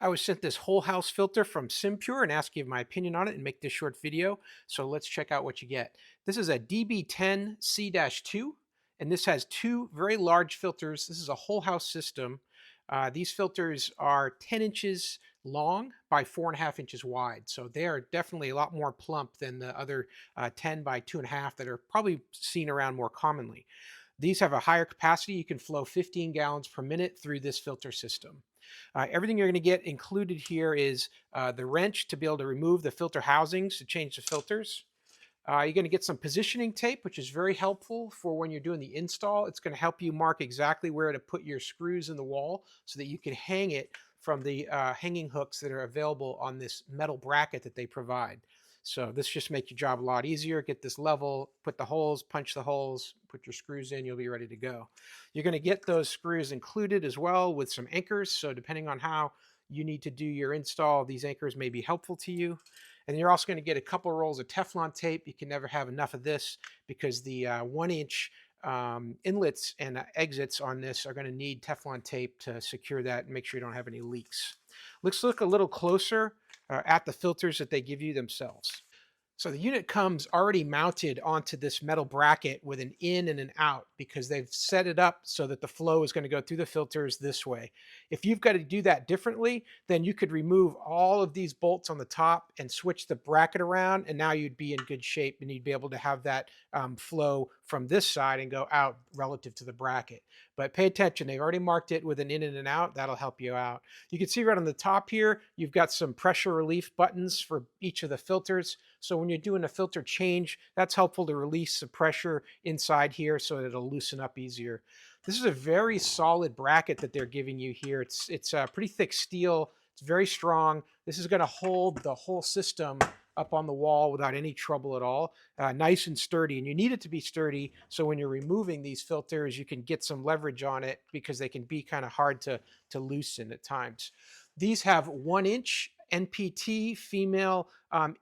I was sent this whole house filter from SimPure and asked you my opinion on it and make this short video. So let's check out what you get. This is a DB10C-2, and this has two very large filters. This is a whole house system. These filters are 10 inches long by 4.5 inches wide. So they are definitely a lot more plump than the other 10 by 2.5 that are probably seen around more commonly. These have a higher capacity. You can flow 15 gallons per minute through this filter system. Everything you're going to get included here is the wrench to be able to remove the filter housings to change the filters. You're going to get some positioning tape, which is very helpful for when you're doing the install. It's going to help you mark exactly where to put your screws in the wall so that you can hang it from the hanging hooks that are available on this metal bracket that they provide. So this just makes your job a lot easier. Get this level, put the holes, punch the holes, put your screws in, you'll be ready to go. You're going to get those screws included as well with some anchors. So depending on how you need to do your install, these anchors may be helpful to you. And you're also going to get a couple of rolls of Teflon tape. You can never have enough of this because the 1 inch inlets and exits on this are going to need Teflon tape to secure that and make sure you don't have any leaks. Let's look a little closer at the filters that they give you themselves. So the unit comes already mounted onto this metal bracket with an in and an out because they've set it up so that the flow is going to go through the filters this way. If you've got to do that differently, then you could remove all of these bolts on the top and switch the bracket around, and now you'd be in good shape and you'd be able to have that flow from this side and go out relative to the bracket. But pay attention, they've already marked it with an in and an out. That'll help you out. You can see right on the top here, you've got some pressure relief buttons for each of the filters. So when you're doing a filter change, that's helpful to release the pressure inside here so that it'll loosen up easier. This is a very solid bracket that they're giving you here. It's pretty thick steel. It's very strong. This is going to hold the whole system up on the wall without any trouble at all. Nice and sturdy, and you need it to be sturdy so when you're removing these filters, you can get some leverage on it because they can be kind of hard to loosen at times. These have 1 inch NPT female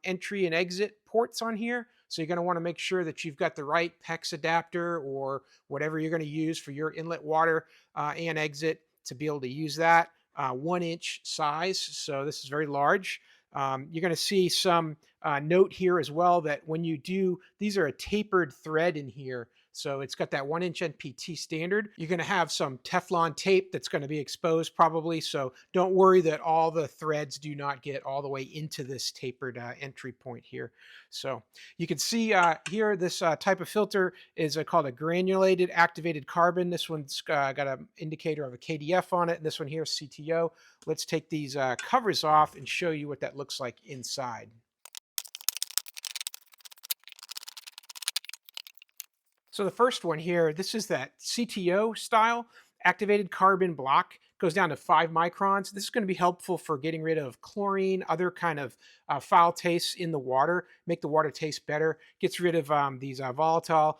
entry and exit ports on here. So you're going to want to make sure that you've got the right PEX adapter or whatever you're going to use for your inlet water and exit to be able to use that. 1 inch size, so this is very large. You're going to see some note here as well that when you do, these are a tapered thread in here. So it's got that 1 inch NPT standard. You're going to have some Teflon tape that's going to be exposed probably. So don't worry that all the threads do not get all the way into this tapered entry point here. So you can see here this type of filter is called a granulated activated carbon. This one's got an indicator of a KDF on it. And this one here is CTO. Let's take these covers off and show you what that looks like inside. So the first one here, this is that CTO style activated carbon block. Goes down to 5 microns. This is going to be helpful for getting rid of chlorine, other kind of foul tastes in the water, make the water taste better. Gets rid of these volatile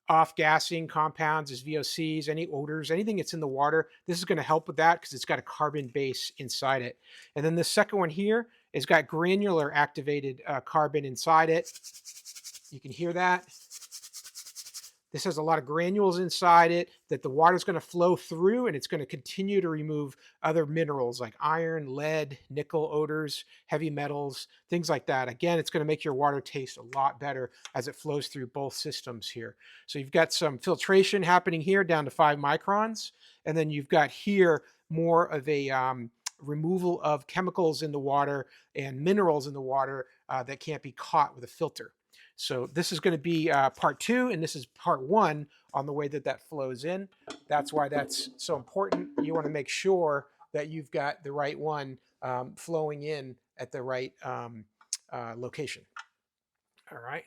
off-gassing compounds as VOCs, any odors, anything that's in the water. This is going to help with that because it's got a carbon base inside it. And then the second one here has got granular activated carbon inside it. You can hear that. This has a lot of granules inside it that the water is going to flow through, and it's going to continue to remove other minerals like iron, lead, nickel odors, heavy metals, things like that. Again, it's going to make your water taste a lot better as it flows through both systems here. So you've got some filtration happening here down to 5 microns, and then you've got here more of a removal of chemicals in the water and minerals in the water that can't be caught with a filter. So this is going to be part 2, and this is part 1 on the way that that flows in. That's why that's so important. You want to make sure that you've got the right one flowing in at the right location. All right.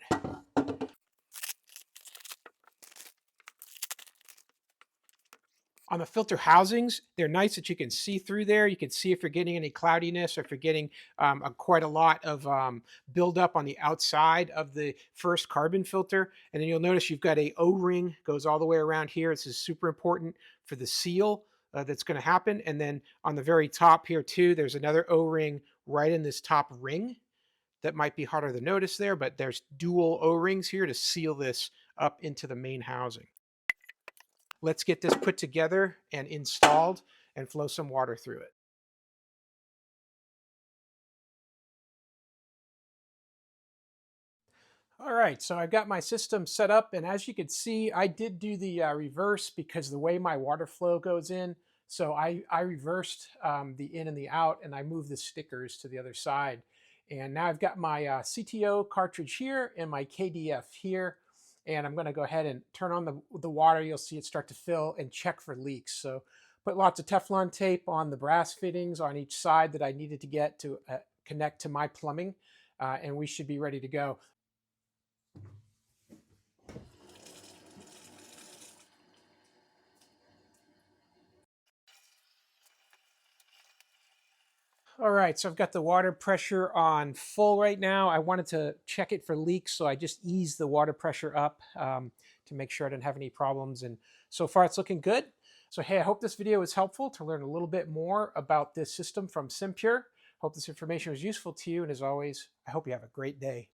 On the filter housings, they're nice that you can see through there. You can see if you're getting any cloudiness or if you're getting quite a lot of buildup on the outside of the first carbon filter. And then you'll notice you've got a O-ring, goes all the way around here. This is super important for the seal that's going to happen. And then on the very top here too, there's another O-ring right in this top ring. That might be harder to notice there, but there's dual O-rings here to seal this up into the main housing. Let's get this put together and installed and flow some water through it. All right, so I've got my system set up, and as you can see, I did do the reverse because the way my water flow goes in. So I reversed the in and the out, and I moved the stickers to the other side. And now I've got my CTO cartridge here and my KDF here. And I'm going to go ahead and turn on the water. You'll see it start to fill and check for leaks. So put lots of Teflon tape on the brass fittings on each side that I needed to get to connect to my plumbing, and we should be ready to go. All right, so I've got the water pressure on full right now. I wanted to check it for leaks, so I just eased the water pressure up to make sure I didn't have any problems. And so far, it's looking good. So hey, I hope this video was helpful to learn a little bit more about this system from SimPure. Hope this information was useful to you, and as always, I hope you have a great day.